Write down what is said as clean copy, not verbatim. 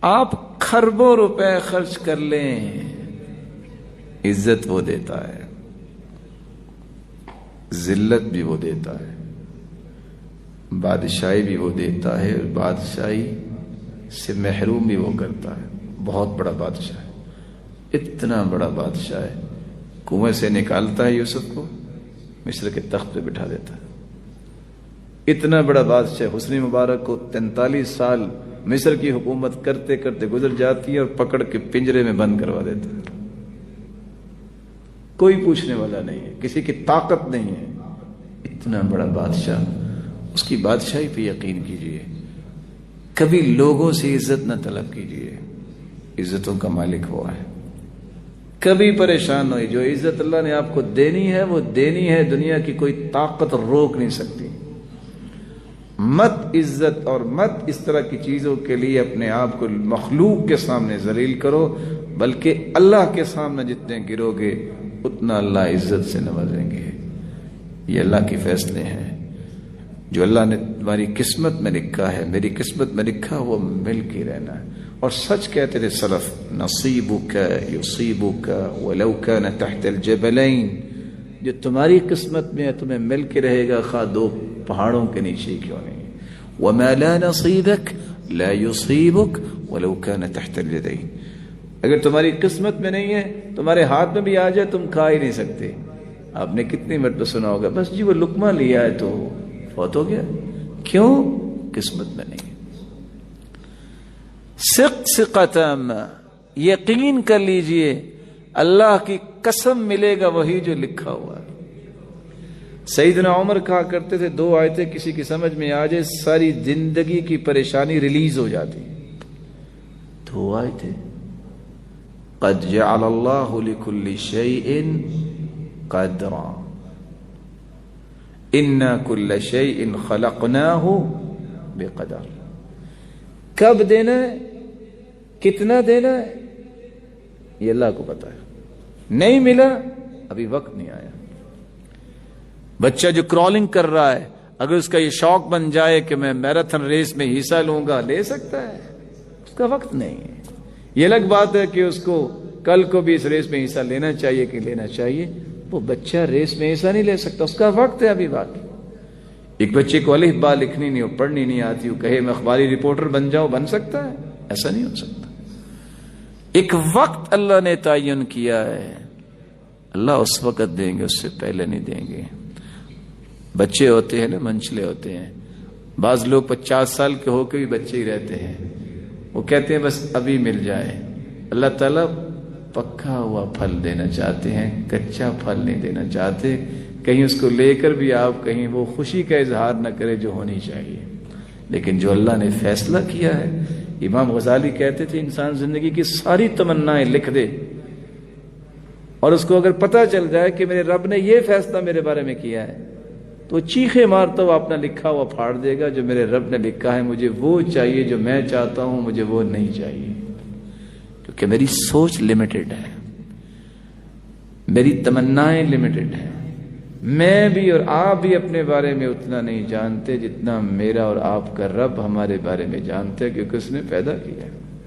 آپ خربوں روپے خرچ کر لیں، عزت وہ دیتا ہے، ذلت بھی وہ دیتا ہے، بادشاہی بھی وہ دیتا ہے، اور بادشاہی سے محروم بھی وہ کرتا ہے۔ بہت بڑا بادشاہ ہے، اتنا بڑا بادشاہ ہے، کنویں سے نکالتا ہے یوسف کو، مصر کے تخت پہ بٹھا دیتا ہے۔ اتنا بڑا بادشاہ حسنی مبارک کو 43 سال مصر کی حکومت کرتے کرتے گزر جاتی ہے اور پکڑ کے پنجرے میں بند کروا دیتا ہے۔ کوئی پوچھنے والا نہیں ہے، کسی کی طاقت نہیں ہے، اتنا بڑا بادشاہ، اس کی بادشاہی پہ یقین کیجئے۔ کبھی لوگوں سے عزت نہ طلب کیجئے، عزتوں کا مالک ہوا ہے۔ کبھی پریشان ہوئی، جو عزت اللہ نے آپ کو دینی ہے وہ دینی ہے، دنیا کی کوئی طاقت روک نہیں سکتی۔ مت عزت اور مت اس طرح کی چیزوں کے لیے اپنے آپ کو مخلوق کے سامنے ذلیل کرو، بلکہ اللہ کے سامنے جتنے گرو گے اتنا اللہ عزت سے نوازیں گے۔ یہ اللہ کے فیصلے ہیں، جو اللہ نے تمہاری قسمت میں لکھا ہے، میری قسمت میں لکھا وہ مل کے رہنا ہے۔ اور سچ کہتے تھے سلف، نصیبک یصیبک ولو کان تحت الجبلین، جو تمہاری قسمت میں ہے تمہیں مل کے رہے گا، خواہ 2 پہاڑوں کے نیچے کیوں نہیں۔ وما لا نصیبک لا یصیبک ولو کان تحت الجدین، اگر تمہاری قسمت میں نہیں ہے، تمہارے ہاتھ میں بھی آ جائے تم کھا ہی نہیں سکتے۔ آپ نے کتنی مرتبہ سنا ہوگا، بس جی وہ لقمہ لیا ہے تو فوت ہو گیا، کیوں؟ قسمت میں نہیں۔ ثقۃ، یقین کر لیجئے اللہ کی قسم ملے گا وہی جو لکھا ہوا ہے۔ سیدنا عمر کہا کرتے تھے 2 آیتیں کسی کی سمجھ میں آ جائے ساری زندگی کی پریشانی ریلیز ہو جاتی۔ 2 آیتیں، قد جعل اللہ لکل شیء قدرا انا کل شیء خلقناہ بقدر۔ کب دینا ہے، کتنا دینا ہے، یہ اللہ کو پتا ہے۔ نہیں ملا، ابھی وقت نہیں آیا۔ بچہ جو کرالنگ کر رہا ہے، اگر اس کا یہ شوق بن جائے کہ میں میراتھن ریس میں حصہ لوں گا، لے سکتا ہے، اس کا وقت نہیں ہے۔ یہ الگ بات ہے کہ اس کو کل کو بھی اس ریس میں حصہ لینا چاہیے کہ لینا چاہیے، وہ بچہ ریس میں حصہ نہیں لے سکتا، اس کا وقت ہے ابھی باقی۔ ایک بچے کو الف با لکھنی نہیں ہو، پڑھنی نہیں آتی ہو، کہے میں اخباری رپورٹر بن جاؤں، بن سکتا ہے؟ ایسا نہیں ہو سکتا۔ ایک وقت اللہ نے تعین کیا ہے، اللہ اس وقت دیں گے، اس سے پہلے نہیں دیں گے۔ بچے ہوتے ہیں نا، منچلے ہوتے ہیں، بعض لوگ 50 سال کے ہو کے بھی بچے ہی رہتے ہیں، وہ کہتے ہیں بس ابھی مل جائے۔ اللہ تعالیٰ پکا ہوا پھل دینا چاہتے ہیں، کچا پھل نہیں دینا چاہتے، کہیں اس کو لے کر بھی آپ کہیں وہ خوشی کا اظہار نہ کرے جو ہونی چاہیے۔ لیکن جو اللہ نے فیصلہ کیا ہے، امام غزالی کہتے تھے انسان زندگی کی ساری تمنائیں لکھ دے، اور اس کو اگر پتہ چل جائے کہ میرے رب نے یہ فیصلہ میرے بارے میں کیا ہے، تو چیخے مارتا ہوا اپنا لکھا ہوا پھاڑ دے گا، جو میرے رب نے لکھا ہے مجھے وہ چاہیے جو میں چاہتا ہوں، مجھے وہ نہیں چاہیے، کیونکہ میری سوچ لمیٹڈ ہے، میری تمنائیں لمیٹڈ ہیں، میں بھی اور آپ بھی اپنے بارے میں اتنا نہیں جانتے جتنا میرا اور آپ کا رب ہمارے بارے میں جانتے ہیں، کیونکہ اس نے پیدا کیا ہے۔